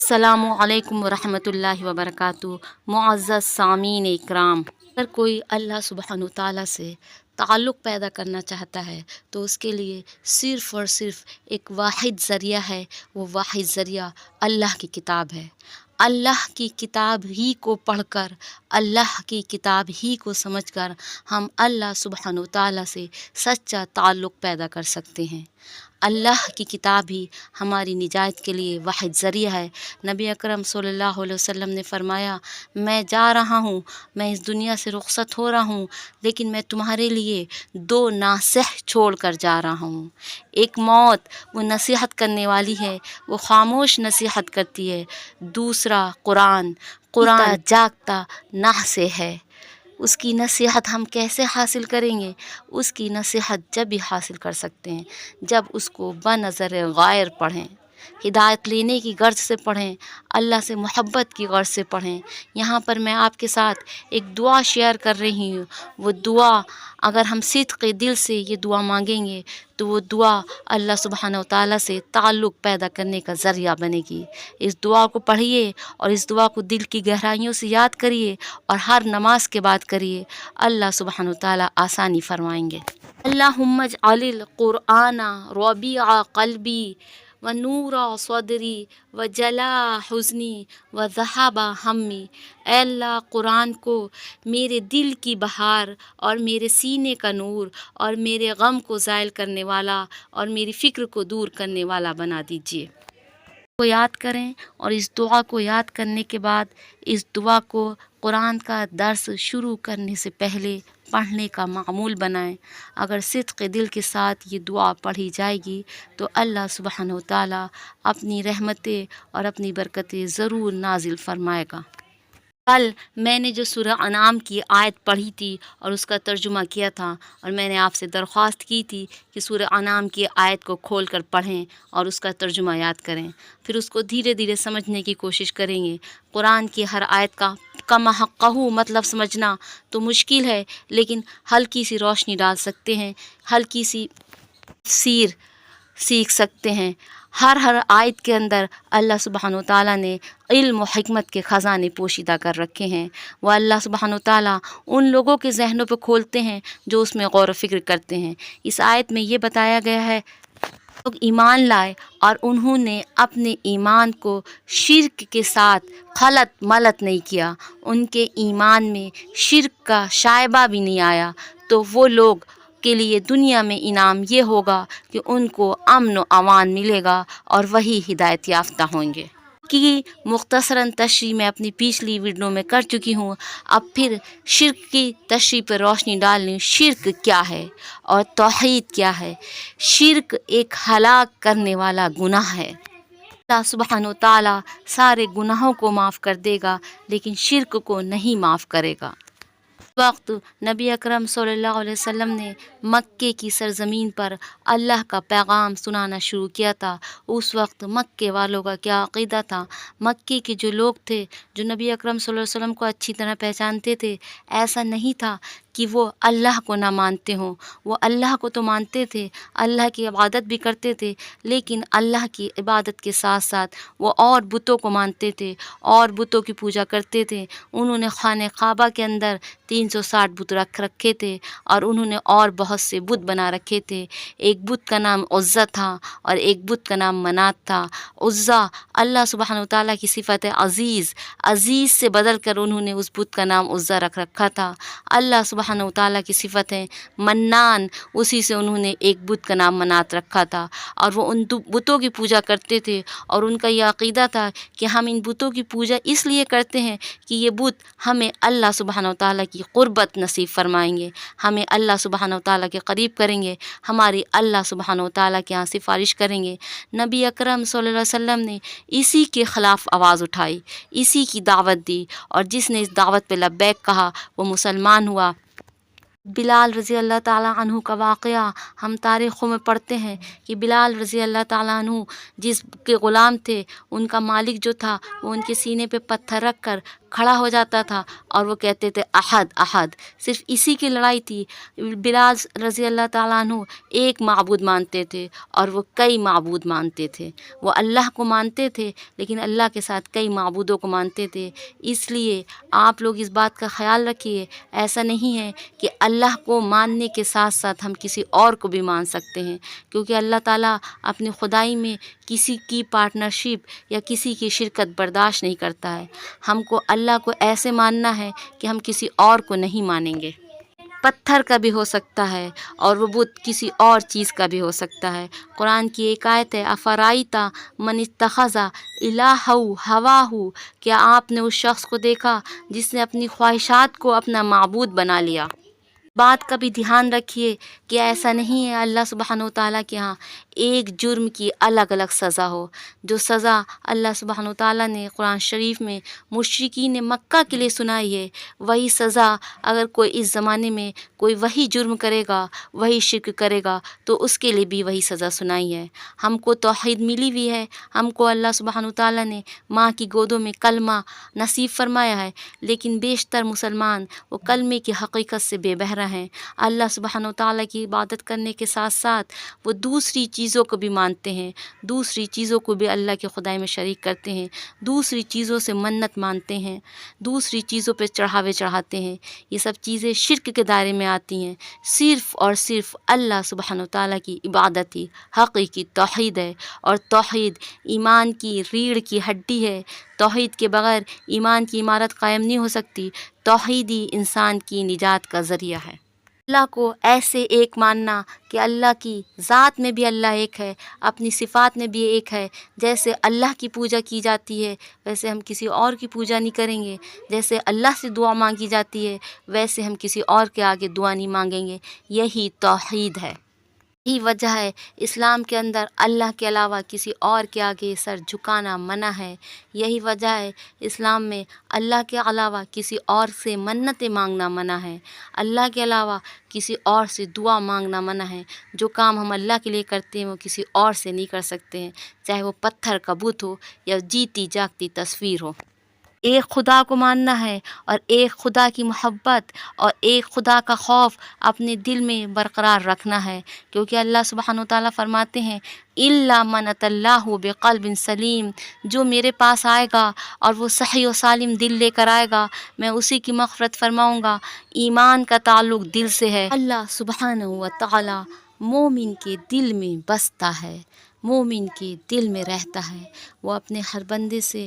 السلام علیکم ورحمۃ اللہ وبرکاتہ۔ معزز سامعین اکرام، اگر کوئی اللہ سبحانہ تعالیٰ سے تعلق پیدا کرنا چاہتا ہے تو اس کے لیے صرف اور صرف ایک واحد ذریعہ ہے، وہ واحد ذریعہ اللہ کی کتاب ہے۔ اللہ کی کتاب ہی کو پڑھ کر، اللہ کی کتاب ہی کو سمجھ کر ہم اللہ سبحانہ تعالیٰ سے سچا تعلق پیدا کر سکتے ہیں۔ اللہ کی کتاب ہی ہماری نجات کے لیے واحد ذریعہ ہے۔ نبی اکرم صلی اللہ علیہ وسلم نے فرمایا، میں جا رہا ہوں، میں اس دنیا سے رخصت ہو رہا ہوں، لیکن میں تمہارے لیے دو ناصح چھوڑ کر جا رہا ہوں۔ ایک موت، وہ نصیحت کرنے والی ہے، وہ خاموش نصیحت کرتی ہے۔ دوسرا قرآن جاگتا ناصح ہے۔ اس کی نصیحت ہم کیسے حاصل کریں گے؟ اس کی نصیحت جب بھی حاصل کر سکتے ہیں جب اس کو بنظر غائر پڑھیں، ہدایت لینے کی غرض سے پڑھیں، اللہ سے محبت کی غرض سے پڑھیں۔ یہاں پر میں آپ کے ساتھ ایک دعا شیئر کر رہی ہوں۔ وہ دعا اگر ہم صدق دل سے یہ دعا مانگیں گے تو وہ دعا اللہ سبحانہ وتعالیٰ سے تعلق پیدا کرنے کا ذریعہ بنے گی۔ اس دعا کو پڑھیے اور اس دعا کو دل کی گہرائیوں سے یاد کریے اور ہر نماز کے بعد کریے، اللہ سبحانہ وتعالیٰ آسانی فرمائیں گے۔ اللہم اجعل القرآن ربیع قلبی ونور صدری وجلاء حزنی وذہاب ہمی۔ اے اللہ، قرآن کو میرے دل کی بہار اور میرے سینے کا نور اور میرے غم کو زائل کرنے والا اور میری فکر کو دور کرنے والا بنا دیجیے۔ کو یاد کریں اور اس دعا کو یاد کرنے کے بعد اس دعا کو قرآن کا درس شروع کرنے سے پہلے پڑھنے کا معمول بنائیں۔ اگر صدق دل کے ساتھ یہ دعا پڑھی جائے گی تو اللہ سبحانہ وتعالیٰ اپنی رحمتیں اور اپنی برکتیں ضرور نازل فرمائے گا۔ کل میں نے جو سورہ انعام کی آیت پڑھی تھی اور اس کا ترجمہ کیا تھا، اور میں نے آپ سے درخواست کی تھی کہ سورہ انعام کی آیت کو کھول کر پڑھیں اور اس کا ترجمہ یاد کریں، پھر اس کو دھیرے دھیرے سمجھنے کی کوشش کریں گے۔ قرآن کی ہر آیت کا کما حقہ مطلب سمجھنا تو مشکل ہے، لیکن ہلکی سی روشنی ڈال سکتے ہیں، ہلکی سی تفسیر سیکھ سکتے ہیں۔ ہر آیت کے اندر اللہ سبحانہ وتعالیٰ نے علم و حکمت کے خزانے پوشیدہ کر رکھے ہیں۔ وہ اللہ سبحانہ وتعالیٰ ان لوگوں کے ذہنوں پہ کھولتے ہیں جو اس میں غور و فکر کرتے ہیں۔ اس آیت میں یہ بتایا گیا ہے، لوگ ایمان لائے اور انہوں نے اپنے ایمان کو شرک کے ساتھ خلط ملط نہیں کیا، ان کے ایمان میں شرک کا شائبہ بھی نہیں آیا، تو وہ لوگ کے لیے دنیا میں انعام یہ ہوگا کہ ان کو امن و امان ملے گا اور وہی ہدایت یافتہ ہوں گے۔ کی مختصراً تشریح میں اپنی پچھلی ویڈیو میں کر چکی ہوں، اب پھر شرک کی تشریح پر روشنی ڈالنی۔ شرک کیا ہے اور توحید کیا ہے؟ شرک ایک ہلاک کرنے والا گناہ ہے۔ اللہ سبحانہ وتعالیٰ سارے گناہوں کو معاف کر دے گا لیکن شرک کو نہیں معاف کرے گا۔ وقت نبی اکرم صلی اللہ علیہ وسلم نے مکے کی سرزمین پر اللہ کا پیغام سنانا شروع کیا تھا، اس وقت مکے والوں کا کیا عقیدہ تھا؟ مکے کے جو لوگ تھے، جو نبی اکرم صلی اللہ علیہ وسلم کو اچھی طرح پہچانتے تھے، ایسا نہیں تھا کہ وہ اللہ کو نہ مانتے ہوں، وہ اللہ کو تو مانتے تھے، اللہ کی عبادت بھی کرتے تھے، لیکن اللہ کی عبادت کے ساتھ ساتھ وہ اور بتوں کو مانتے تھے اور بتوں کی پوجا کرتے تھے۔ انہوں نے خانہ کعبہ کے اندر 360 بت رکھ رکھے تھے اور انہوں نے اور بہت سے بت بنا رکھے تھے۔ ایک بت کا نام عزا تھا اور ایک بت کا نام منات تھا۔ عزا اللہ سبحانہ وتعالیٰ کی صفت ہے عزیز، عزیز سے بدل کر انہوں نے اس بت کا نام عزا رکھ رکھا تھا۔ اللہ سبحانہ وتعالیٰ کی صفت ہے منان، اسی سے انہوں نے ایک بت کا نام منات رکھا تھا، اور وہ ان بتوں کی پوجا کرتے تھے اور ان کا یہ عقیدہ تھا کہ ہم ان بتوں کی پوجا اس لیے کرتے ہیں کہ یہ بت ہمیں اللہ سبحانہ وتعالیٰ کی قربت نصیب فرمائیں گے، ہمیں اللہ سبحانہ وتعالیٰ کے قریب کریں گے، ہماری اللہ سبحانہ وتعالیٰ کے یہاں سفارش کریں گے۔ نبی اکرم صلی اللہ علیہ وسلم نے اسی کے خلاف آواز اٹھائی، اسی کی دعوت دی، اور جس نے اس دعوت پہ لبیک کہا وہ مسلمان ہوا۔ بلال رضی اللہ تعالیٰ عنہ کا واقعہ ہم تاریخوں میں پڑھتے ہیں کہ بلال رضی اللہ تعالیٰ عنہ جس کے غلام تھے، ان کا مالک جو تھا وہ ان کے سینے پہ پتھر رکھ کر کھڑا ہو جاتا تھا اور وہ کہتے تھے احد احد، صرف اسی کی لڑائی تھی۔ بلال رضی اللہ تعالیٰ عنہ ایک معبود مانتے تھے اور وہ کئی معبود مانتے تھے، وہ اللہ کو مانتے تھے لیکن اللہ کے ساتھ کئی معبودوں کو مانتے تھے۔ اس لیے آپ لوگ اس بات کا خیال رکھیے، ایسا نہیں ہے کہ اللہ کو ماننے کے ساتھ ساتھ ہم کسی اور کو بھی مان سکتے ہیں، کیونکہ اللہ تعالیٰ اپنی خدائی میں کسی کی پارٹنرشپ یا کسی کی شرکت برداشت نہیں کرتا ہے۔ ہم کو اللہ کو ایسے ماننا ہے کہ ہم کسی اور کو نہیں مانیں گے۔ پتھر کا بھی ہو سکتا ہے اور وہ بت کسی اور چیز کا بھی ہو سکتا ہے۔ قرآن کی ایک آیت ہے افرائیتا من اتخذ الہہ ہواہ، کیا آپ نے اس شخص کو دیکھا جس نے اپنی خواہشات کو اپنا معبود بنا لیا؟ بات کا بھی دھیان رکھیے کہ ایسا نہیں ہے اللہ سبحانہ و تعالیٰ کے ہاں ایک جرم کی الگ الگ سزا ہو۔ جو سزا اللہ سبحانہ و تعالیٰ نے قرآن شریف میں مشرکین مکہ کے لیے سنائی ہے، وہی سزا اگر کوئی اس زمانے میں کوئی وہی جرم کرے گا، وہی شرک کرے گا، تو اس کے لیے بھی وہی سزا سنائی ہے۔ ہم کو توحید ملی ہوئی ہے، ہم کو اللہ سبحانہ و تعالیٰ نے ماں کی گودوں میں کلمہ نصیب فرمایا ہے، لیکن بیشتر مسلمان وہ کلمے کی حقیقت سے بے بہرہ ہیں۔ اللہ سبحانہ و تعالیٰ کی عبادت کرنے کے ساتھ ساتھ وہ دوسری چیزوں کو بھی مانتے ہیں، دوسری چیزوں کو بھی اللہ کے خدائی میں شریک کرتے ہیں، دوسری چیزوں سے منت مانتے ہیں، دوسری چیزوں پہ چڑھاوے چڑھاتے ہیں۔ یہ سب چیزیں شرک کے دائرے میں آتی ہیں۔ صرف اور صرف اللہ سبحانہ و تعالیٰ کی عبادت ہی حقیقی توحید ہے، اور توحید ایمان کی ریڑھ کی ہڈی ہے۔ توحید کے بغیر ایمان کی عمارت قائم نہیں ہو سکتی۔ توحید ہی انسان کی نجات کا ذریعہ ہے۔ اللہ کو ایسے ایک ماننا کہ اللہ کی ذات میں بھی اللہ ایک ہے، اپنی صفات میں بھی ایک ہے۔ جیسے اللہ کی پوجا کی جاتی ہے ویسے ہم کسی اور کی پوجا نہیں کریں گے، جیسے اللہ سے دعا مانگی جاتی ہے ویسے ہم کسی اور کے آگے دعا نہیں مانگیں گے۔ یہی توحید ہے۔ یہی وجہ ہے اسلام کے اندر اللہ کے علاوہ کسی اور کے آگے سر جھکانا منع ہے۔ یہی وجہ ہے اسلام میں اللہ کے علاوہ کسی اور سے منتیں مانگنا منع ہے، اللہ کے علاوہ کسی اور سے دعا مانگنا منع ہے۔ جو کام ہم اللہ کے لیے کرتے ہیں وہ کسی اور سے نہیں کر سکتے ہیں، چاہے وہ پتھر کا بت ہو یا جیتی جاگتی تصویر ہو۔ ایک خدا کو ماننا ہے اور ایک خدا کی محبت اور ایک خدا کا خوف اپنے دل میں برقرار رکھنا ہے، کیونکہ اللہ سبحانہ و تعالیٰ فرماتے ہیں اِلَّا مَنْ أَتَى اللَّهُ بِقَلْبٍ سلیم، جو میرے پاس آئے گا اور وہ صحیح و سالم دل لے کر آئے گا میں اسی کی مغفرت فرماؤں گا۔ ایمان کا تعلق دل سے ہے۔ اللہ سبحانہ و تعالیٰ مومن کے دل میں بستا ہے، مومن کے دل میں رہتا ہے۔ وہ اپنے ہر بندے سے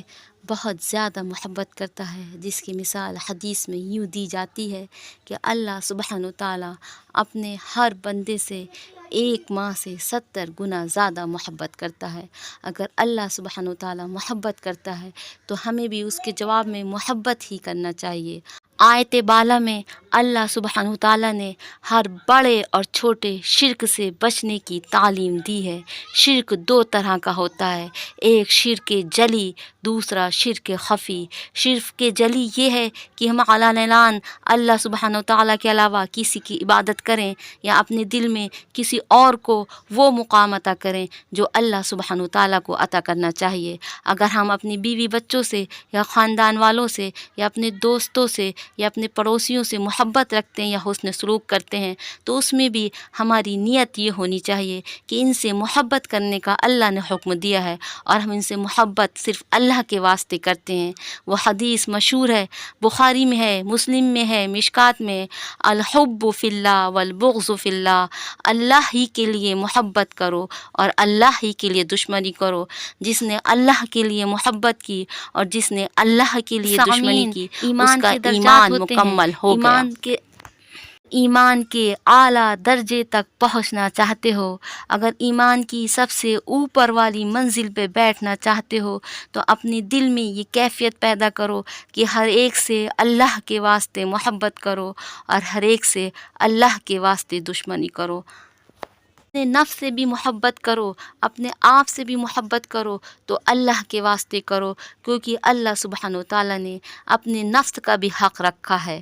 بہت زیادہ محبت کرتا ہے، جس کی مثال حدیث میں یوں دی جاتی ہے کہ اللہ سبحانہ و تعالیٰ اپنے ہر بندے سے ایک ماہ سے 70 گنا زیادہ محبت کرتا ہے۔ اگر اللہ سبحانہ و تعالیٰ محبت کرتا ہے تو ہمیں بھی اس کے جواب میں محبت ہی کرنا چاہیے۔ آیت بالا میں اللہ سبحانہ و تعالیٰ نے ہر بڑے اور چھوٹے شرک سے بچنے کی تعلیم دی ہے۔ شرک دو طرح کا ہوتا ہے، ایک شرک جلی، دوسرا شرک خفی۔ شرک جلی یہ ہے کہ ہم علن اعلان اللہ سبحانہ و تعالیٰ کے علاوہ کسی کی عبادت کریں یا اپنے دل میں کسی اور کو وہ مقام عطا کریں جو اللہ سبحانہ و تعالیٰ کو عطا کرنا چاہیے۔ اگر ہم اپنی بیوی بچوں سے یا خاندان والوں سے یا اپنے دوستوں سے یا اپنے پڑوسیوں سے محبت رکھتے ہیں یا حسن سلوک کرتے ہیں تو اس میں بھی ہماری نیت یہ ہونی چاہیے کہ ان سے محبت کرنے کا اللہ نے حکم دیا ہے اور ہم ان سے محبت صرف اللہ کے واسطے کرتے ہیں۔ وہ حدیث مشہور ہے، بخاری میں ہے، مسلم میں ہے، مشکات میں، الحب فی اللہ والبغض فی اللہ، اللہ ہی کے لیے محبت کرو اور اللہ ہی کے لیے دشمنی کرو۔ جس نے اللہ کے لیے محبت کی اور جس نے اللہ کے لیے دشمنی کی اس کا ایمان مکمل ہو گیا۔ ایمان کے اعلیٰ درجے تک پہنچنا چاہتے ہو، اگر ایمان کی سب سے اوپر والی منزل پہ بیٹھنا چاہتے ہو تو اپنے دل میں یہ کیفیت پیدا کرو کہ ہر ایک سے اللہ کے واسطے محبت کرو اور ہر ایک سے اللہ کے واسطے دشمنی کرو۔ اپنے نفس سے بھی محبت کرو، اپنے آپ سے بھی محبت کرو تو اللہ کے واسطے کرو، کیونکہ اللہ سبحانہ و تعالیٰ نے اپنے نفس کا بھی حق رکھا ہے۔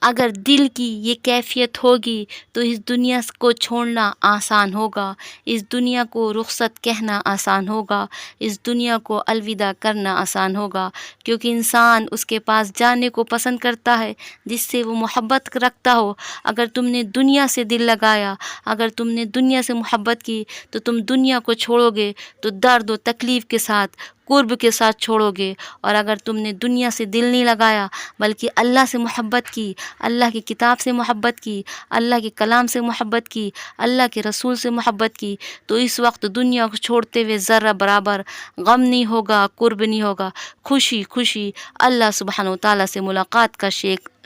اگر دل کی یہ کیفیت ہوگی تو اس دنیا کو چھوڑنا آسان ہوگا، اس دنیا کو رخصت کہنا آسان ہوگا، اس دنیا کو الوداع کرنا آسان ہوگا، کیونکہ انسان اس کے پاس جانے کو پسند کرتا ہے جس سے وہ محبت رکھتا ہو۔ اگر تم نے دنیا سے دل لگایا، اگر تم نے دنیا سے محبت کی تو تم دنیا کو چھوڑو گے تو درد و تکلیف کے ساتھ، قرب کے ساتھ چھوڑو گے، اور اگر تم نے دنیا سے دل نہیں لگایا بلکہ اللہ سے محبت کی، اللہ کی کتاب سے محبت کی، اللہ کے کلام سے محبت کی، اللہ کے رسول سے محبت کی، تو اس وقت دنیا کو چھوڑتے ہوئے ذرہ برابر غم نہیں ہوگا، قرب نہیں ہوگا، خوشی خوشی اللہ سبحانہ و تعالیٰ سے ملاقات کا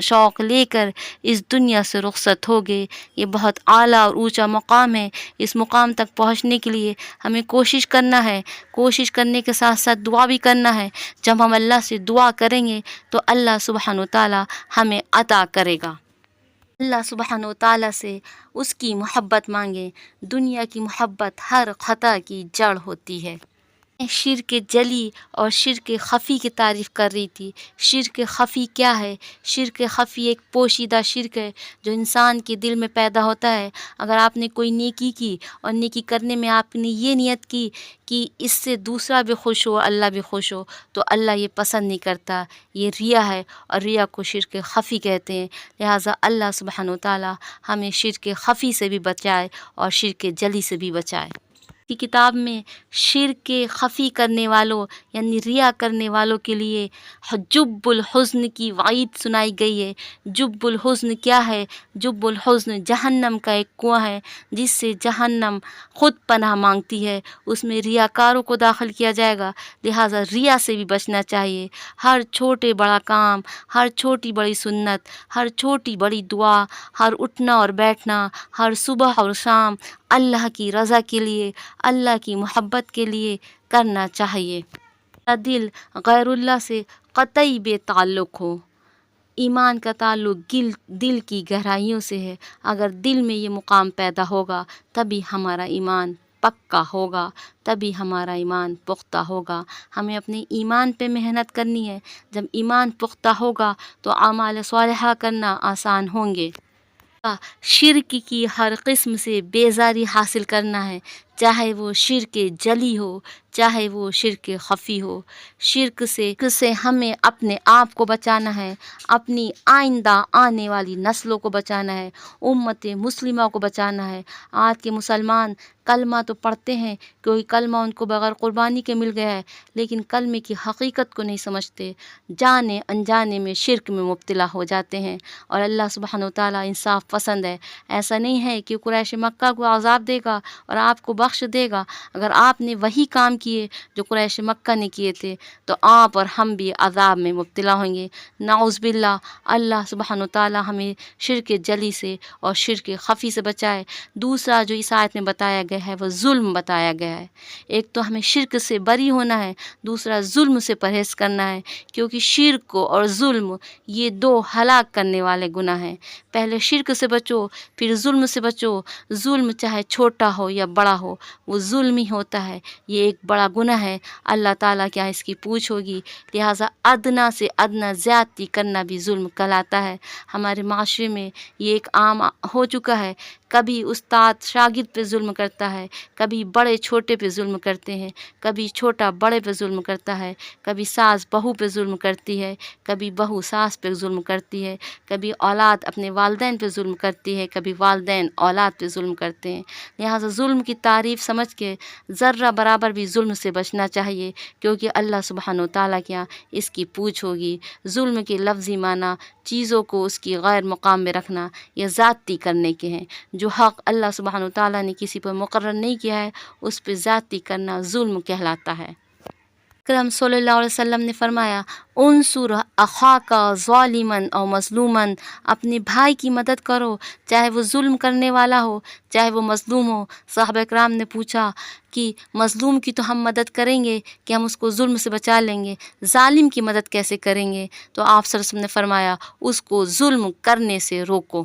شوق لے کر اس دنیا سے رخصت ہوگے۔ یہ بہت اعلیٰ اور اونچا مقام ہے۔ اس مقام تک پہنچنے کے لیے ہمیں کوشش کرنا ہے، کوشش کرنے کے ساتھ ساتھ دعا بھی کرنا ہے۔ جب ہم اللہ سے دعا کریں گے تو اللہ سبحانہ و تعالیٰ ہمیں عطا کرے گا۔ اللہ سبحانہ و تعالیٰ سے اس کی محبت مانگیں۔ دنیا کی محبت ہر خطا کی جڑ ہوتی ہے۔ میں شرک جلی اور شرک خفی کی تعریف کر رہی تھی۔ شرک خفی کیا ہے؟ شرک خفی ایک پوشیدہ شرک ہے جو انسان کے دل میں پیدا ہوتا ہے۔ اگر آپ نے کوئی نیکی کی اور نیکی کرنے میں آپ نے یہ نیت کی کہ اس سے دوسرا بھی خوش ہو، اللہ بھی خوش ہو، تو اللہ یہ پسند نہیں کرتا۔ یہ ریا ہے اور ریا کو شرک خفی کہتے ہیں۔ لہٰذا اللہ سبحانہ و تعالیٰ ہمیں شرک خفی سے بھی بچائے اور شرک جلی سے بھی بچائے۔ کی کتاب میں شرک خفی کرنے والوں یعنی ریا کرنے والوں کے لیے جب الحزن کی وعید سنائی گئی ہے۔ جب الحزن کیا ہے؟ جب الحزن جہنم کا ایک کنواں ہے جس سے جہنم خود پناہ مانگتی ہے، اس میں ریاکاروں کو داخل کیا جائے گا۔ لہٰذا ریا سے بھی بچنا چاہیے۔ ہر چھوٹے بڑا کام، ہر چھوٹی بڑی سنت، ہر چھوٹی بڑی دعا، ہر اٹھنا اور بیٹھنا، ہر صبح اور شام اللہ کی رضا کے لیے، اللہ کی محبت کے لیے کرنا چاہیے۔ دل غیر اللہ سے قطعی بے تعلق ہو۔ ایمان کا تعلق دل کی گہرائیوں سے ہے۔ اگر دل میں یہ مقام پیدا ہوگا تبھی ہمارا ایمان پکا ہوگا، تبھی ہمارا ایمان پختہ ہوگا۔ ہمیں اپنے ایمان پہ محنت کرنی ہے۔ جب ایمان پختہ ہوگا تو اعمال صالحہ کرنا آسان ہوں گے۔ شرک کی ہر قسم سے بیزاری حاصل کرنا ہے، چاہے وہ شرک جلی ہو، چاہے وہ شرک خفی ہو۔ شرک سے ہمیں اپنے آپ کو بچانا ہے، اپنی آئندہ آنے والی نسلوں کو بچانا ہے، امت مسلمہ کو بچانا ہے۔ آج کے مسلمان کلمہ تو پڑھتے ہیں کیونکہ کلمہ ان کو بغیر قربانی کے مل گیا ہے، لیکن کلمے کی حقیقت کو نہیں سمجھتے، جانے انجانے میں شرک میں مبتلا ہو جاتے ہیں۔ اور اللہ سبحانہ و تعالیٰ انصاف پسند ہے۔ ایسا نہیں ہے کہ قریش مکہ کو عذاب دے گا اور آپ کو بخش دے گا۔ اگر آپ نے وہی کام کیے جو قریش مکہ نے کیے تھے تو آپ اور ہم بھی عذاب میں مبتلا ہوں گے۔ نعوذ باللہ، اللہ سبحانہ و تعالیٰ ہمیں شرک جلی سے اور شرک خفی سے بچائے۔ دوسرا جو اس آیت میں بتایا گیا ہے وہ ظلم بتایا گیا ہے۔ ایک تو ہمیں شرک سے بری ہونا ہے، دوسرا ظلم سے پرہیز کرنا ہے، کیونکہ شرک اور ظلم یہ دو ہلاک کرنے والے گناہ ہیں۔ پہلے شرک سے بچو، پھر ظلم سے بچو۔ ظلم چاہے چھوٹا ہو یا بڑا ہو، وہ ظلم ہی ہوتا ہے۔ یہ ایک بڑا گناہ ہے، اللہ تعالیٰ کیا اس کی پوچھ ہوگی۔ لہٰذا ادنا سے ادنا زیادتی کرنا بھی ظلم کہلاتا ہے۔ ہمارے معاشرے میں یہ ایک عام ہو چکا ہے۔ کبھی استاد شاگرد پہ ظلم کرتا ہے، کبھی بڑے چھوٹے پہ ظلم کرتے ہیں، کبھی چھوٹا بڑے پہ ظلم کرتا ہے، کبھی ساس بہو پہ ظلم کرتی ہے، کبھی بہو ساس پہ ظلم کرتی ہے، کبھی اولاد اپنے والدین پہ ظلم کرتی ہے، کبھی والدین اولاد پہ ظلم کرتے ہیں۔ لہٰذا ظلم کی تعریف سمجھ کے ذرہ برابر بھی ظلم سے بچنا چاہیے، کیونکہ اللہ سبحانہ و تعالیٰ کیا اس کی پوچھ ہوگی۔ ظلم کے لفظی معنی چیزوں کو اس کی غیر مقام میں رکھنا یا ذاتی کرنے کے ہیں۔ جو حق اللہ سبحانہ و تعالیٰ نے کسی پر مقرر نہیں کیا ہے اس پہ ذاتی کرنا ظلم کہلاتا ہے۔ اکرم صلی اللہ علیہ وسلم نے فرمایا، انصر اخاک ظالما او مظلوما، اپنے بھائی کی مدد کرو چاہے وہ ظلم کرنے والا ہو چاہے وہ مظلوم ہو۔ صحابہ کرام نے پوچھا کہ مظلوم کی تو ہم مدد کریں گے کہ ہم اس کو ظلم سے بچا لیں گے، ظالم کی مدد کیسے کریں گے؟ تو آپ صلی اللہ علیہ وسلم نے فرمایا، اس کو ظلم کرنے سے روکو۔